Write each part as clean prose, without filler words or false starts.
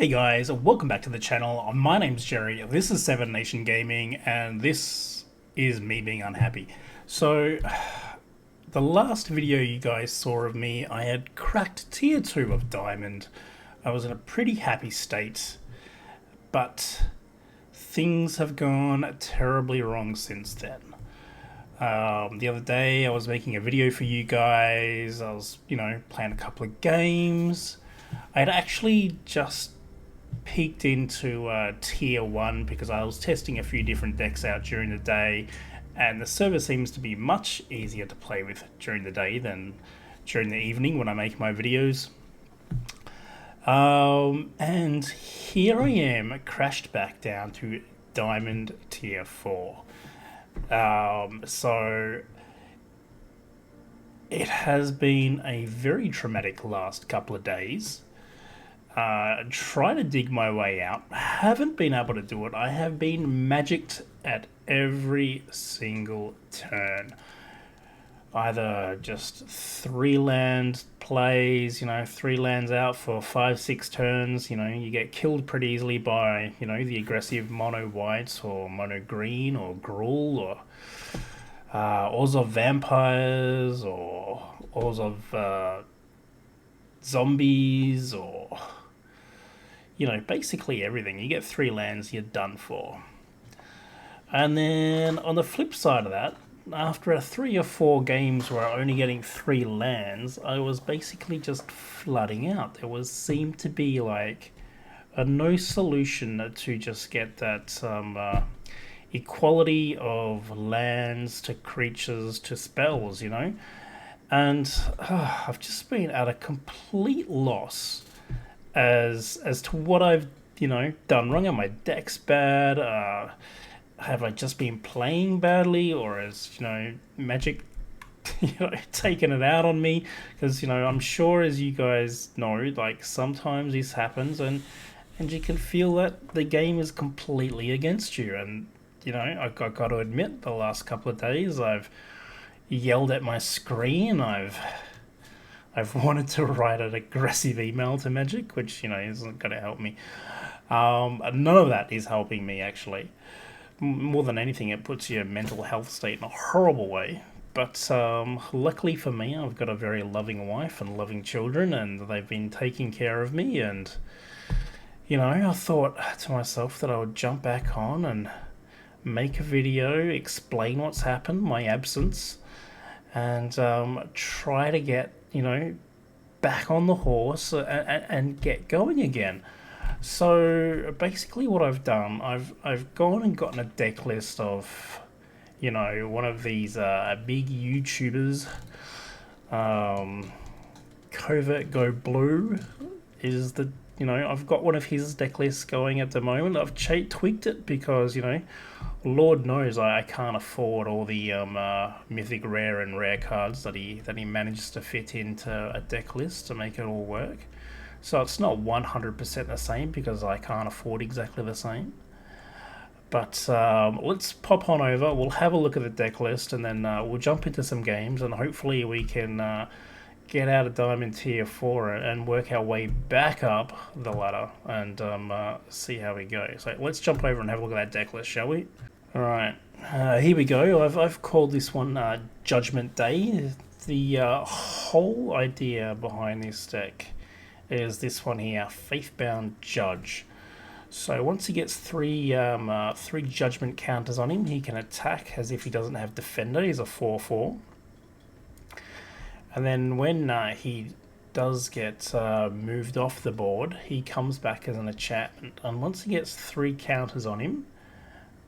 Hey guys, welcome back to the channel. My name's Jerry, this is Seven Nation Gaming, and this is me being unhappy. So, the last video you guys saw of me, I had cracked tier 2 of Diamond. I was in a pretty happy state, but things have gone terribly wrong since then. The other day I was making a video for you guys, I was, playing a couple of games. I had actually just peeked into tier 1 because I was testing a few different decks out during the day, and the server seems to be much easier to play with during the day than during the evening when I make my videos. And here I am, crashed back down to Diamond tier 4. So it has been a very traumatic last couple of days. Trying to dig my way out. Haven't been able to do it. I have been magicked at every single turn. Either just 3 land plays, 3 lands out for 5-6 turns, you get killed pretty easily by, the aggressive mono whites or mono green or Gruul or Orzhov vampires or Orzhov zombies or basically everything. You get 3 lands, you're done for. And then on the flip side of that, after 3 or 4 games where I'm only getting 3 lands, I was basically just flooding out. There seemed to be like no solution to just get that equality of lands to creatures to spells, and I've just been at a complete loss as to what I've done wrong. Are my decks bad? Have I just been playing badly, or has Magic taken it out on me? Because I'm sure, as you guys know, like sometimes this happens, and you can feel that the game is completely against you. And I've got to admit, the last couple of days I've yelled at my screen. I've wanted to write an aggressive email to Magic, which isn't going to help me. None of that is helping me, actually. More than anything, it puts your mental health state in a horrible way. But luckily for me, I've got a very loving wife and loving children, and they've been taking care of me. And I thought to myself that I would jump back on and make a video, explain what's happened, my absence, and try to get back on the horse and get going again. So basically what I've done, I've gone and gotten a deck list of one of these big YouTubers. Covert Go Blue is the I've got one of his deck lists going at the moment. I've tweaked it because Lord knows I can't afford all the mythic rare and rare cards that he manages to fit into a deck list to make it all work. So it's not 100% the same because I can't afford exactly the same. But let's pop on over. We'll have a look at the deck list, and then we'll jump into some games, and hopefully we can get out of Diamond Tier 4 and work our way back up the ladder and see how we go. So let's jump over and have a look at that deck list, shall we? Alright, here we go. I've called this one Judgment Day. The whole idea behind this deck is this one here, Faithbound Judge. So once he gets three Judgment counters on him, he can attack as if he doesn't have Defender. He's a 4/4. And then when he does get moved off the board, he comes back as an enchantment. And once he gets 3 counters on him,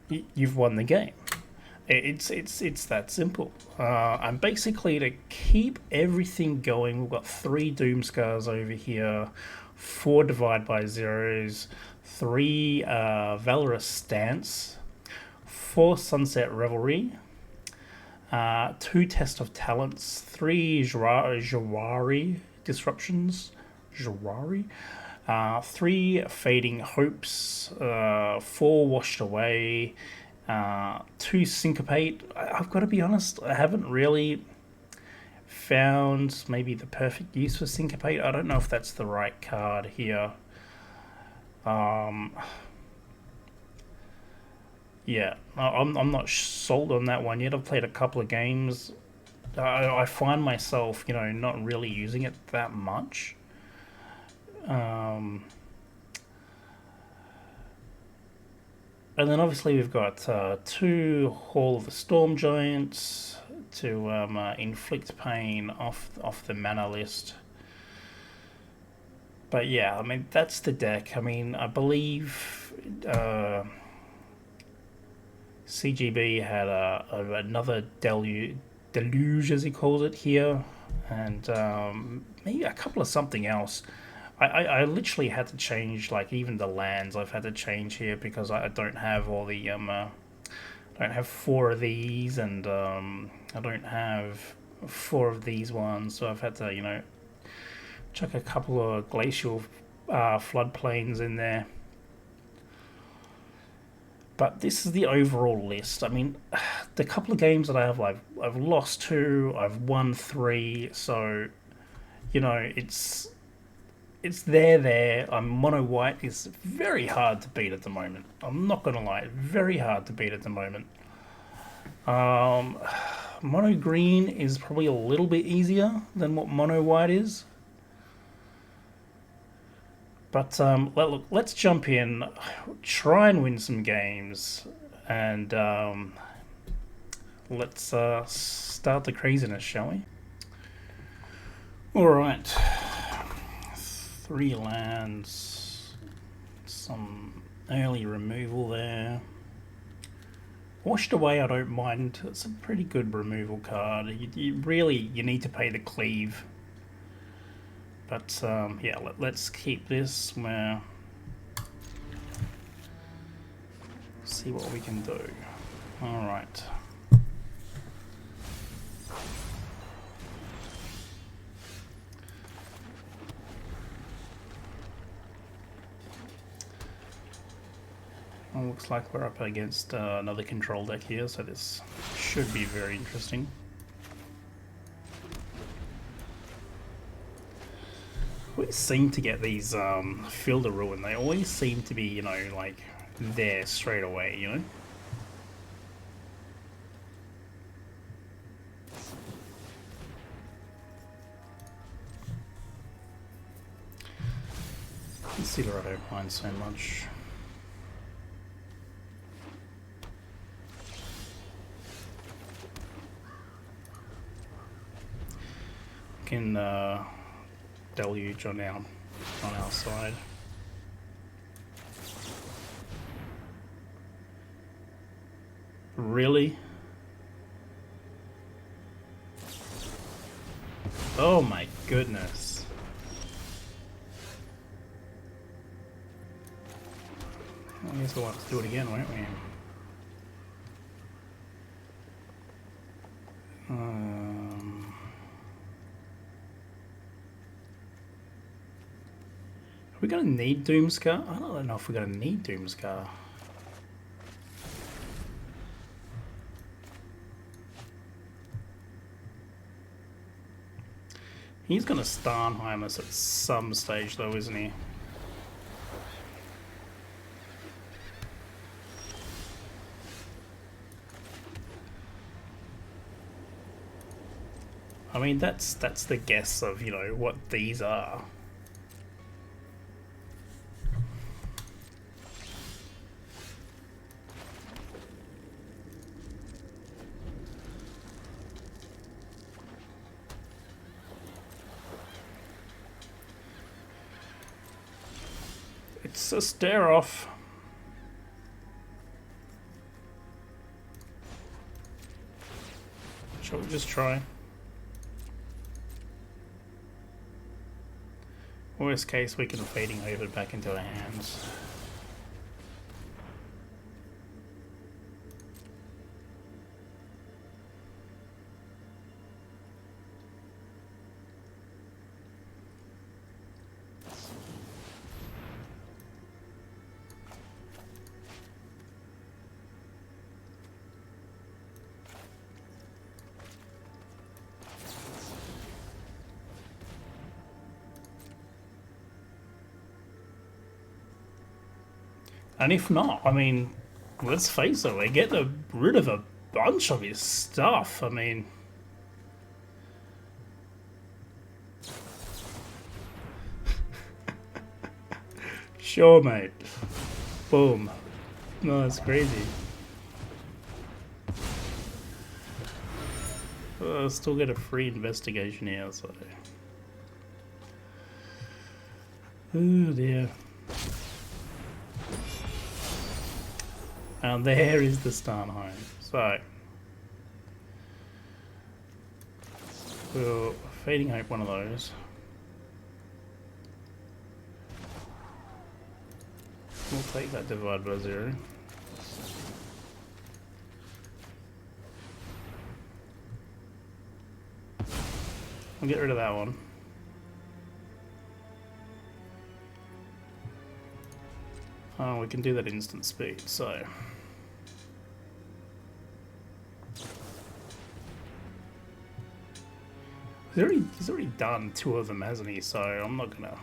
you've won the game. It's that simple. And basically, to keep everything going, we've got 3 Doom Scars over here, 4 Divide by Zeros, 3 Valorous Stance, 4 Sunset Revelry, 2 Test of Talents, 3 Jawari Disruptions, 3 Fading Hopes, 4 Washed Away, 2 Syncopate. I've got to be honest, I haven't really found maybe the perfect use for Syncopate. I don't know if that's the right card here. Um, yeah, I'm not sold on that one yet. I've played a couple of games. I find myself, not really using it that much. Um, and then obviously we've got 2 Hall of the Storm Giants to inflict pain off the mana list. But yeah, I mean that's the deck. I mean I believe CGB had another deluge as he calls it here, and maybe a couple of something else. I literally had to change like even the lands. I've had to change here because I don't have all the I don't have 4 of these, and I don't have 4 of these ones. So I've had to chuck a couple of glacial floodplains in there. But this is the overall list. I mean, the couple of games that I have, I've lost 2, I've won 3, so it's there. Mono white is very hard to beat at the moment. I'm not gonna lie, very hard to beat at the moment. Mono green is probably a little bit easier than what mono white is. But look, let's jump in, try and win some games, and let's start the craziness, shall we? All right, 3 lands, some early removal there. Washed Away, I don't mind. It's a pretty good removal card. You need to pay the cleave. But yeah, let's keep this. See what we can do. All right. Well, looks like we're up against another control deck here, so this should be very interesting. We seem to get these Field of Ruin. They always seem to be, like there straight away, Consider I don't mind so much. Can deluge on our side. Really? Oh my goodness. I guess we'll have to do it again, won't we? Are we gonna need Doomscar? I don't know if we're gonna need Doomscar. He's gonna Starnheim us at some stage though, isn't he? I mean, that's the guess of, what these are. It's a stare off. Shall we just try? Worst case, we can Fading Over back into our hands. And if not, I mean, let's face it, we're getting rid of a bunch of his stuff. I mean, sure, mate. Boom. No, that's crazy. Still get a free investigation here, so. Oh dear. And there is the start home. So. We'll Fading Hope one of those. We'll take that divided by 0. We'll get rid of that one. Oh, we can do that instant speed, so. He's already done 2 of them, hasn't he? So I'm not gonna.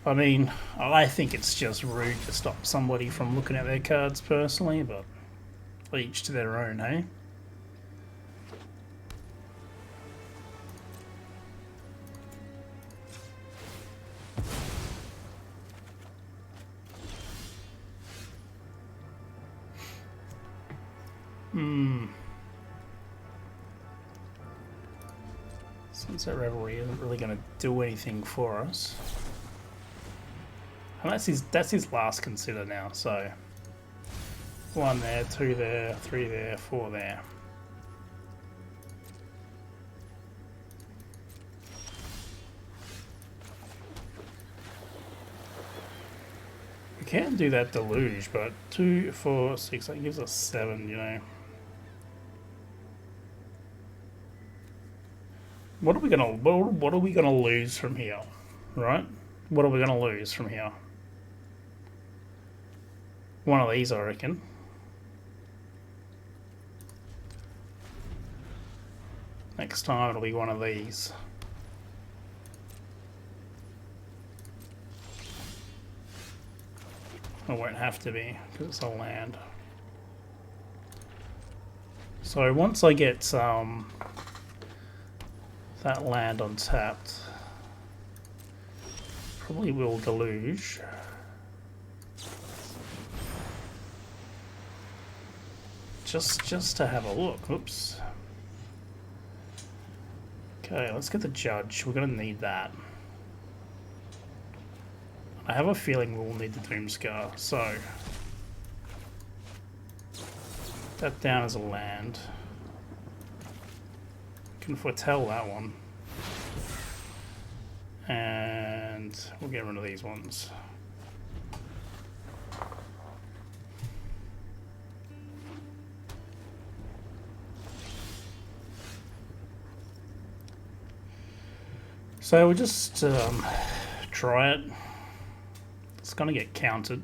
I mean, I think it's just rude to stop somebody from looking at their cards personally, but each to their own, hey? Since that Revelry isn't really going to do anything for us. And that's his last consider now, so 1 there, 2 there, 3 there, 4 there. We can do that deluge, but 2, 4, 6, that gives us 7, you know. What are we gonna lose from here, right? What are we gonna lose from here? One of these, I reckon. Next time it'll be one of these. It won't have to be, because it's a land. So once I get that land untapped, probably will deluge. Just to have a look. Oops. Okay, let's get the judge. We're gonna need that. I have a feeling we'll need the Doomscar, so that down as a land. Can foretell that one. And we'll get rid of these ones. So we'll just try it. It's gonna get counted.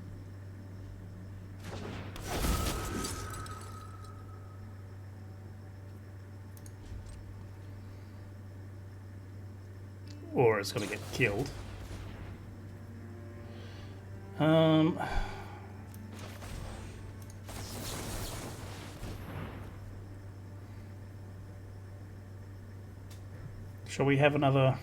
Or it's gonna get killed. Shall we have another?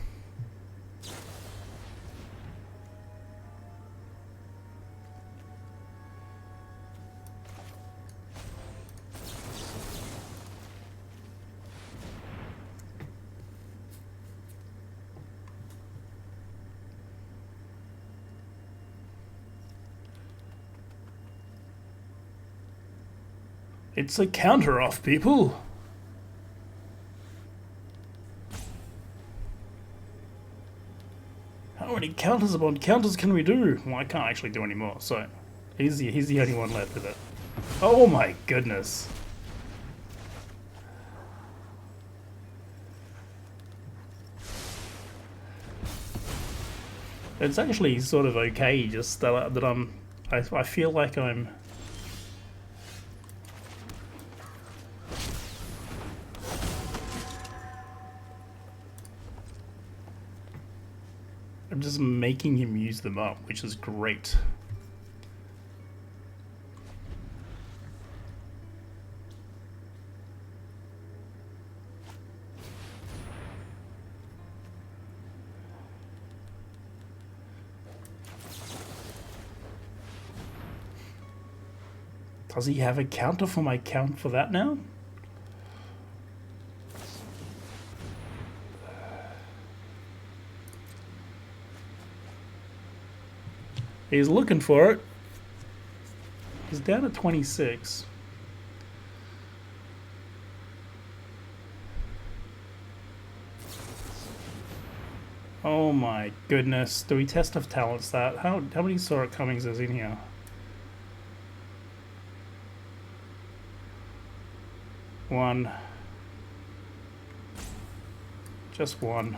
It's a counter off, people. How many counters upon counters can we do? Well, I can't actually do any more, so he's the only one left with it. Oh my goodness. It's actually sort of okay, just that I feel like I'm just making him use them up, which is great. Does he have a counter for my count for that now? He's looking for it. He's down to 26. Oh my goodness. Do we test of talents that? How many Saw It Comings is in here? One. Just one.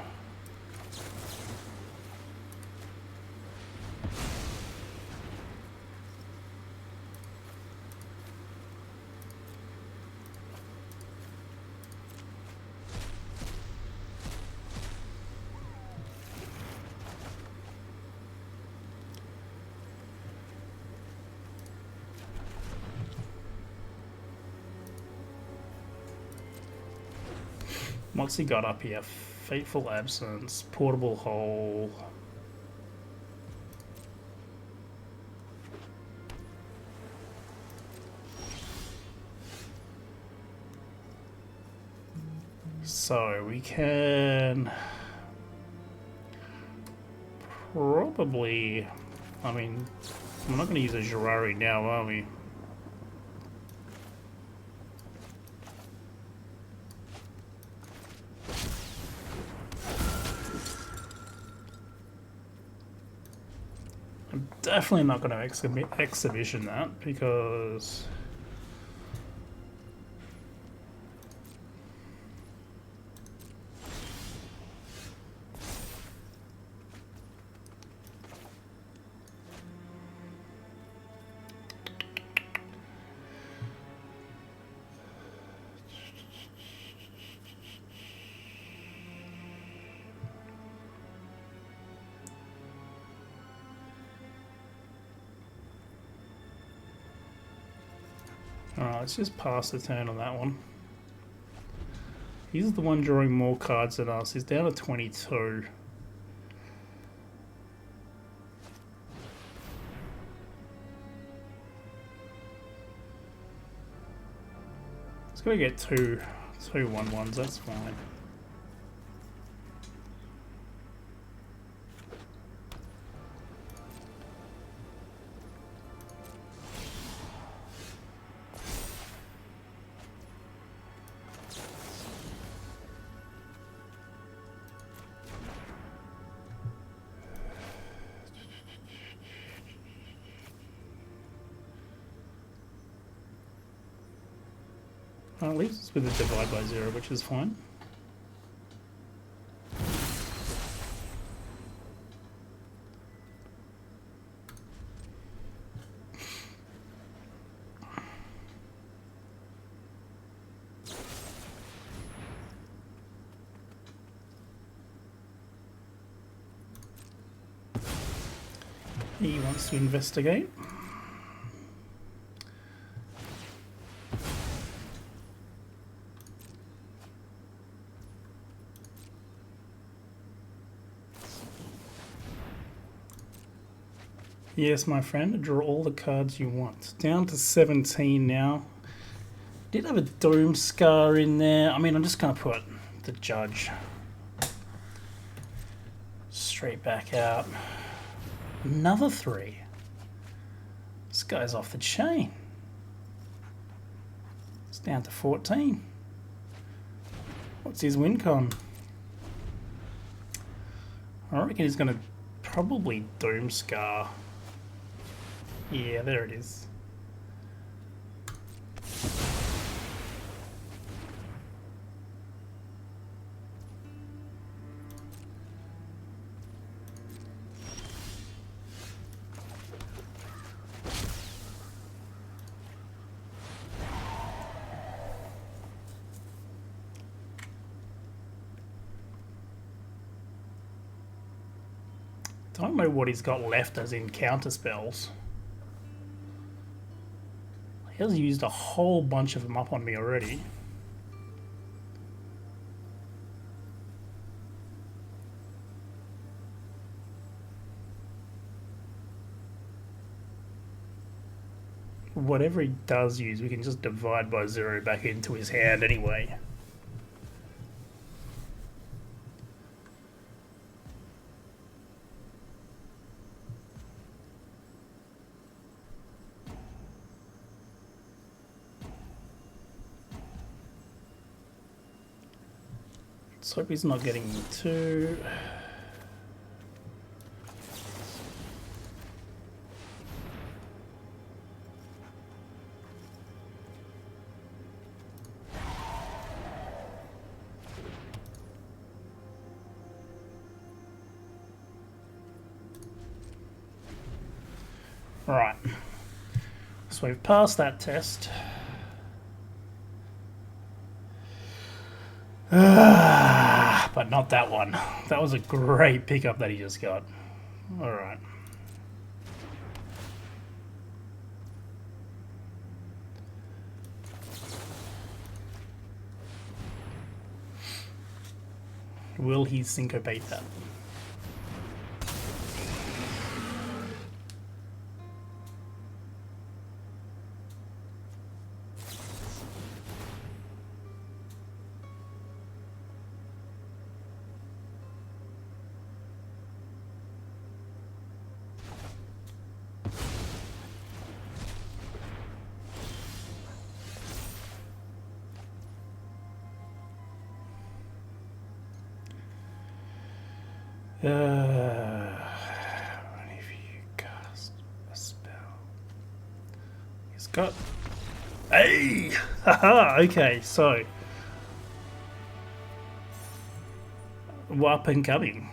What's he got up here? Fateful Absence, Portable Hole. So we can probably, I mean, we're not going to use a Girari now, are we? I'm definitely not going to exhibition that because alright, let's just pass the turn on that one. He's the one drawing more cards than us. He's down to 22. He's gonna get two 1/1s, that's fine. Well, it leaves us with a divide by 0, which is fine. He wants to investigate. Yes, my friend, draw all the cards you want. Down to 17 now. Did have a Doom Scar in there. I mean, I'm just going to put the Judge straight back out. Another 3. This guy's off the chain. It's down to 14. What's his win con? I reckon he's going to probably Doom Scar. Yeah, there it is. Don't know what he's got left as in counter spells. He has used a whole bunch of them up on me already. whatever he does use, we can just divide by 0 back into his hand anyway. Let's hope he's not getting too... Right, so we've passed that test. But not that one. That was a great pickup that he just got. Alright. Will he syncopate that? If you cast a spell, he's got. Hey, haha. Okay, so up and coming.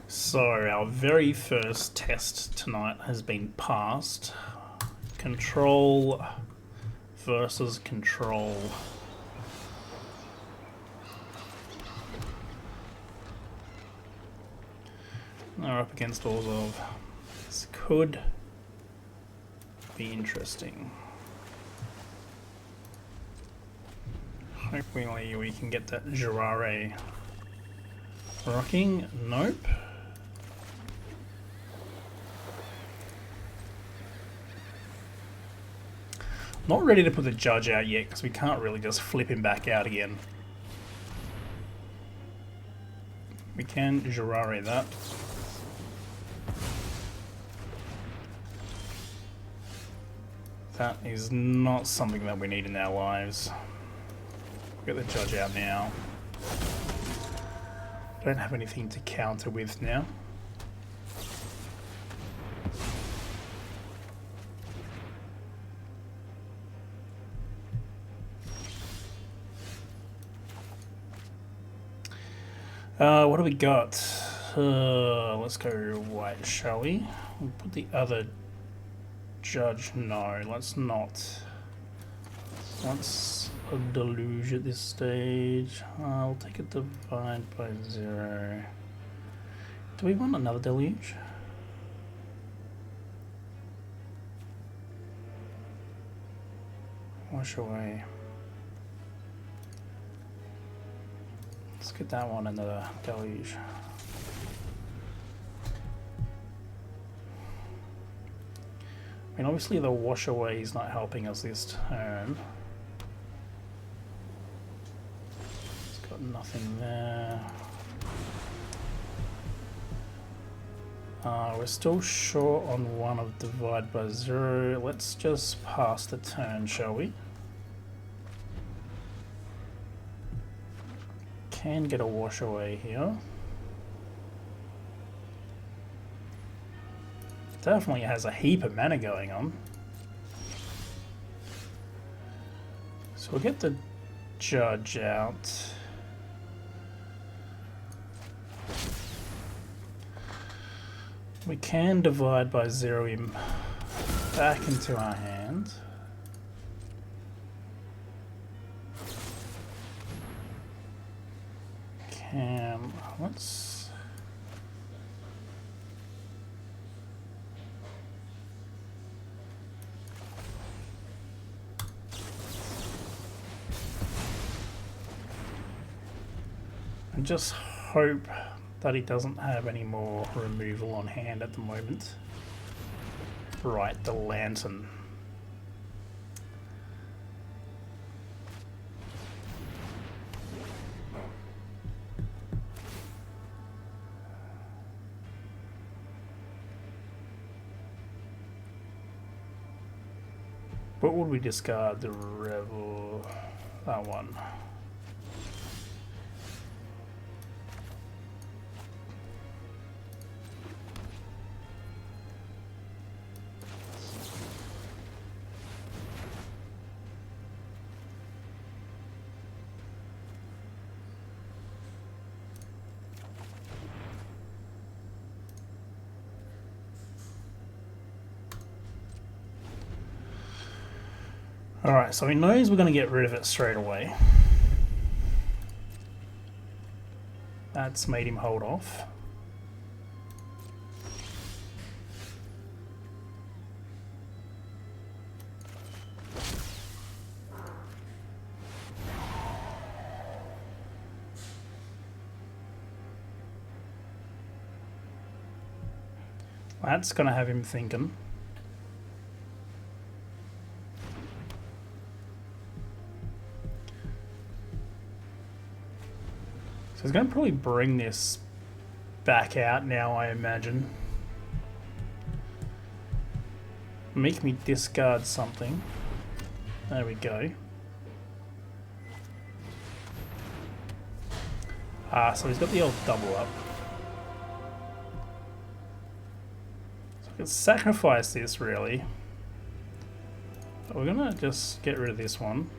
So our very first test tonight has been passed. Control versus control. Are up against Orzhov. This could be interesting. Hopefully we can get that Jurare rocking. Nope. Not ready to put the judge out yet because we can't really just flip him back out again. We can Jurare that. That is not something that we need in our lives. Get the judge out now. Don't have anything to counter with now. What do we got? Let's go white, shall we? We'll put the other judge. No, let's not. That's a deluge at this stage. I'll take a divide by 0. Do we want another deluge? Wash away. Let's get that one another deluge. I mean, obviously the wash away is not helping us this turn. It's got nothing there. We're still short on one of divide by 0. Let's just pass the turn, shall we? Can get a wash away here. Definitely has a heap of mana going on. So we'll get the judge out. We can divide by 0 him back into our hand. Let's and just hope that he doesn't have any more removal on hand at the moment. Right, the lantern. What would we discard? The Rebel... that one. Alright, so he knows we're going to get rid of it straight away. That's made him hold off. That's going to have him thinking. So he's going to probably bring this back out now, I imagine. Make me discard something. There we go. So he's got the old double up. So I can sacrifice this, really. But we're going to just get rid of this one.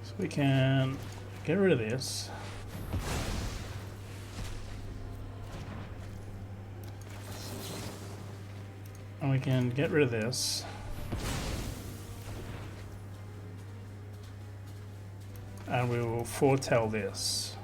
So we can get rid of this. And we can get rid of this. And we will foretell this.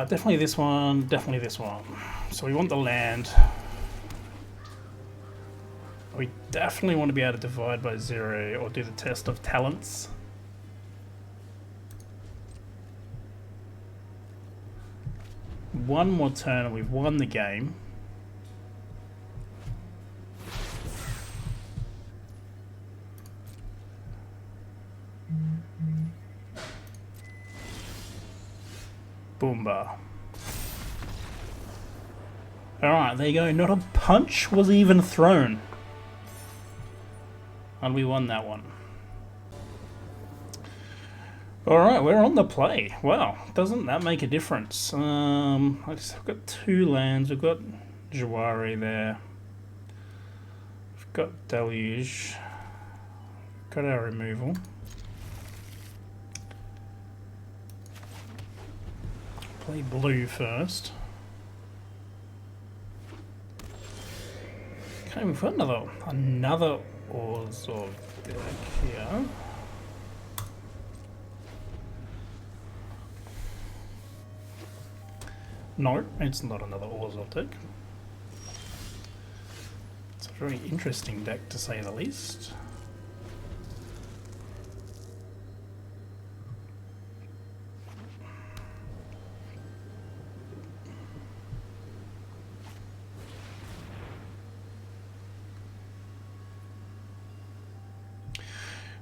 Definitely this one, definitely this one. So we want the land. We definitely want to be able to divide by 0 or do the test of talents. One more turn and we've won the game. Boomba. Alright, there you go. Not a punch was even thrown. And we won that one. Alright, we're on the play. Wow, doesn't that make a difference? I've got 2 lands. We've got Jawari there. We've got Deluge. Got our removal. Play blue first. Okay, we've got another Azorius deck here. No, it's not another Azorius deck. It's a very interesting deck to say the least.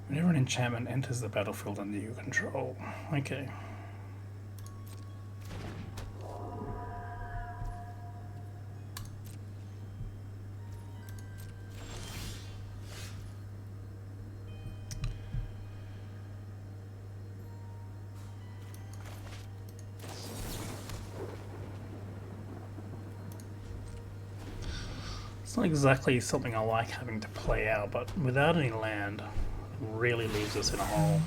Whenever an enchantment enters the battlefield under your control. Okay. It's not exactly something I like having to play out, but without any land, really leaves us in a hole.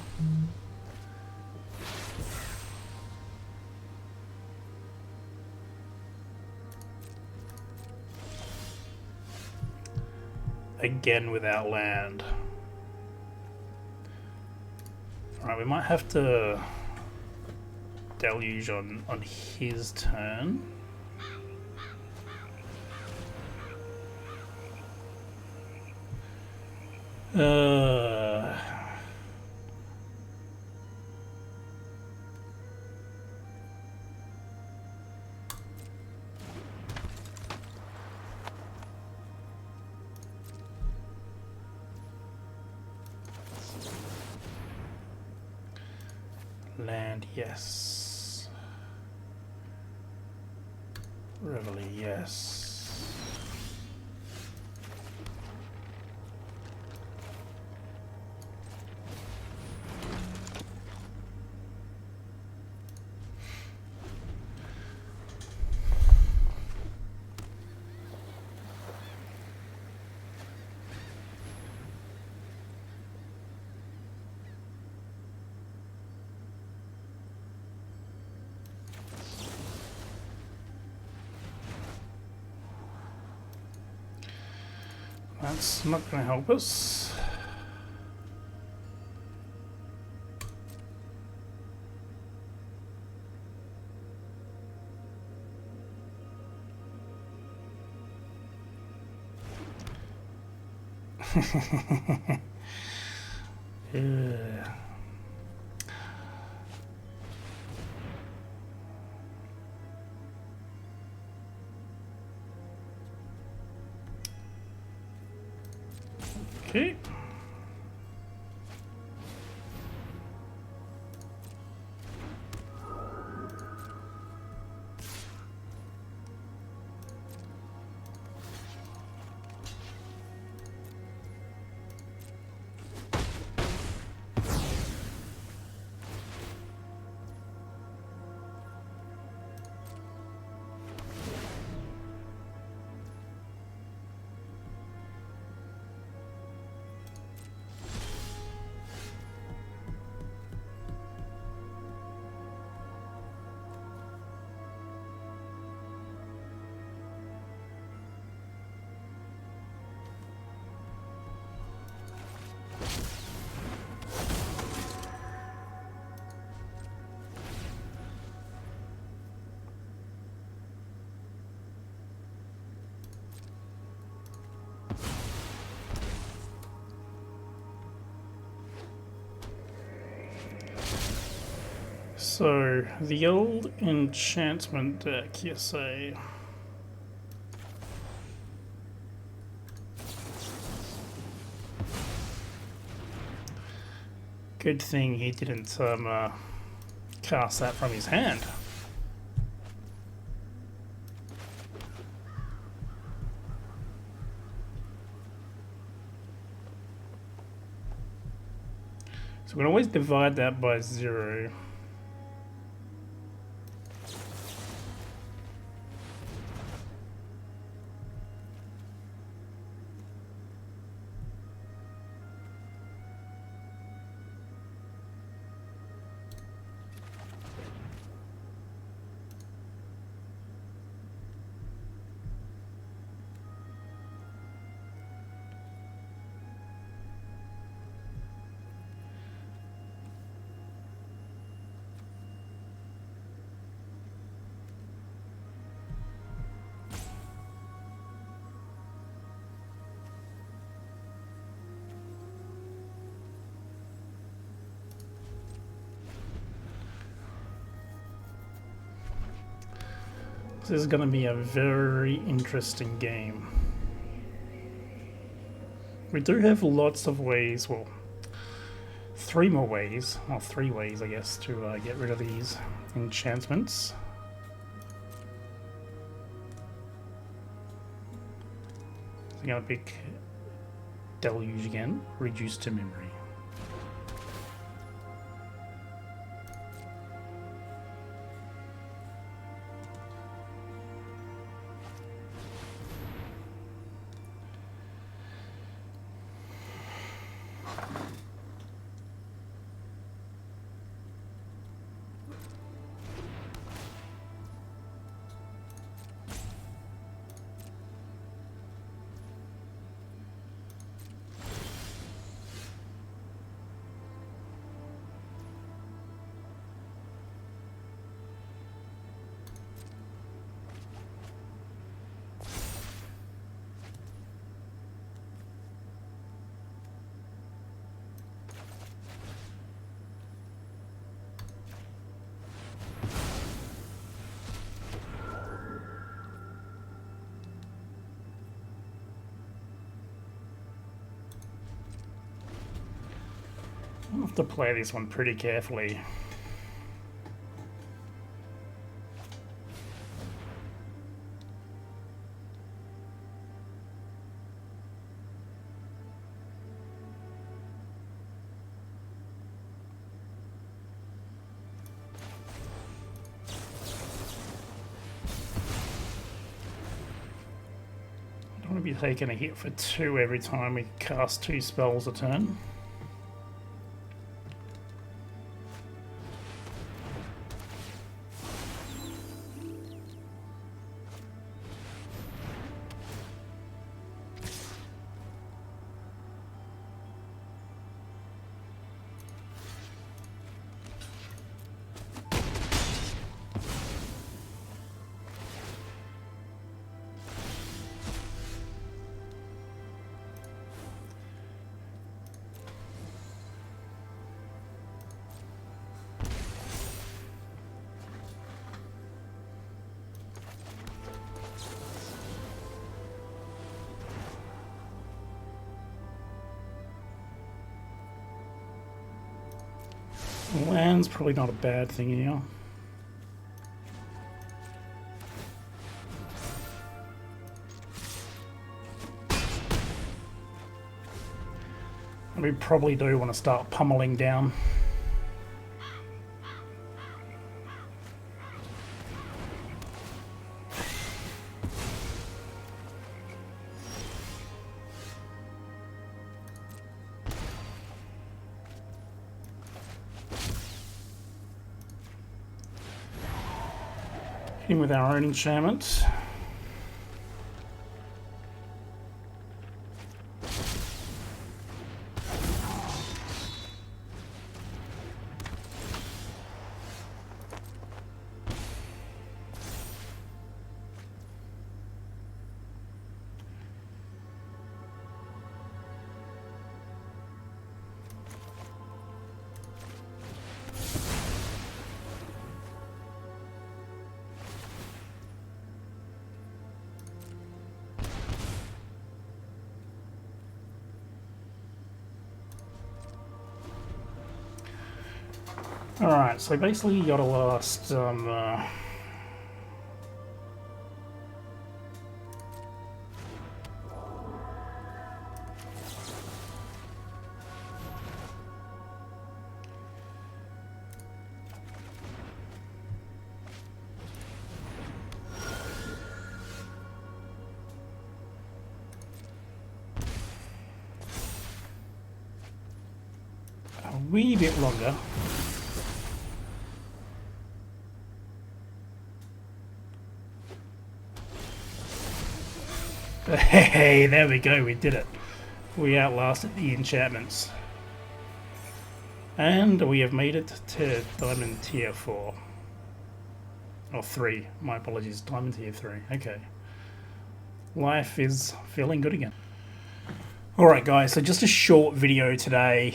again without land. Alright, we might have to deluge on his turn. Land, yes. Reveille, yes. That's not going to help us. Yeah. Okay. So, the old enchantment deck, you say? Good thing he didn't cast that from his hand. So we can always divide that by 0. This is going to be a very interesting game. We do have lots of ways, well, 3 more ways, or 3 ways I guess, to get rid of these enchantments. I'm going to pick Deluge again, reduce to memory. have to play this one pretty carefully. I don't want to be taking a hit for 2 every time we cast 2 spells a turn. Land's probably not a bad thing here. We probably do want to start pummeling down. In with our own enchantment. Alright, so basically you gotta last a wee bit longer. Hey, there we go, we did it. We outlasted the enchantments. And we have made it to Diamond Tier 4. Or 3, my apologies, Diamond Tier 3, okay. Life is feeling good again. Alright guys, so just a short video today.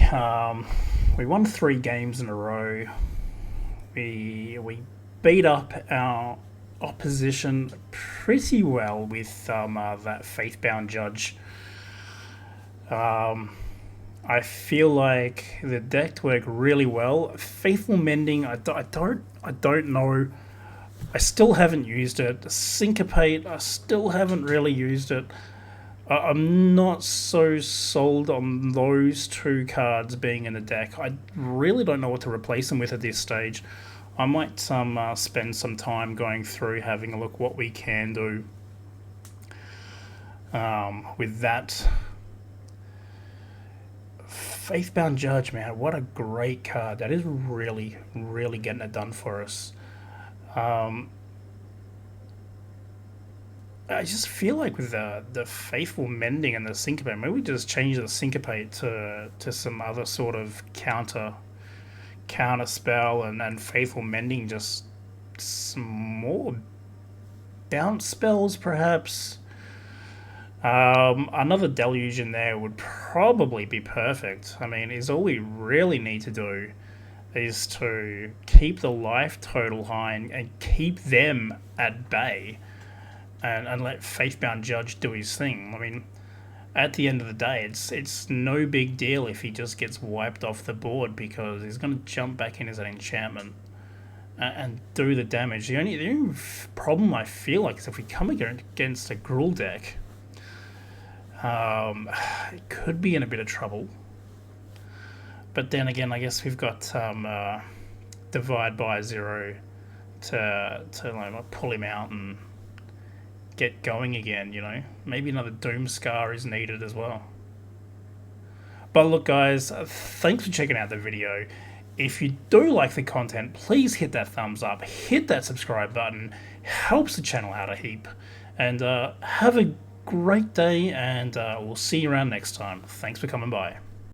We won 3 games in a row. We beat up our opposition pretty well with that Faithbound Judge. I feel like the deck worked really well. Faithful Mending, I don't know. I still haven't used it. Syncopate, I still haven't really used it. I'm not so sold on those 2 cards being in the deck. I really don't know what to replace them with at this stage. I might spend some time going through, having a look what we can do with that. Faithbound Judge, man, what a great card. That is really, really getting it done for us. I just feel like with the Faithful Mending and the Syncopate, maybe we just change the Syncopate to some other sort of counter spell, and Faithful Mending just some more bounce spells perhaps. Another Deluge in there would probably be perfect. I mean, is all we really need to do is to keep the life total high and keep them at bay, and let Faithbound Judge do his thing. I mean, at the end of the day, it's no big deal if he just gets wiped off the board, because he's going to jump back in as an enchantment and do the damage. The only problem I feel like is if we come against a Gruul deck, it could be in a bit of trouble. But then again, I guess we've got Divide by 0 to like pull him out and get going again, you know. Maybe another Doomscar is needed as well. But look, guys, thanks for checking out the video. If you do like the content, please hit that thumbs up, hit that subscribe button. Helps the channel out a heap. And have a great day, and we'll see you around next time. Thanks for coming by.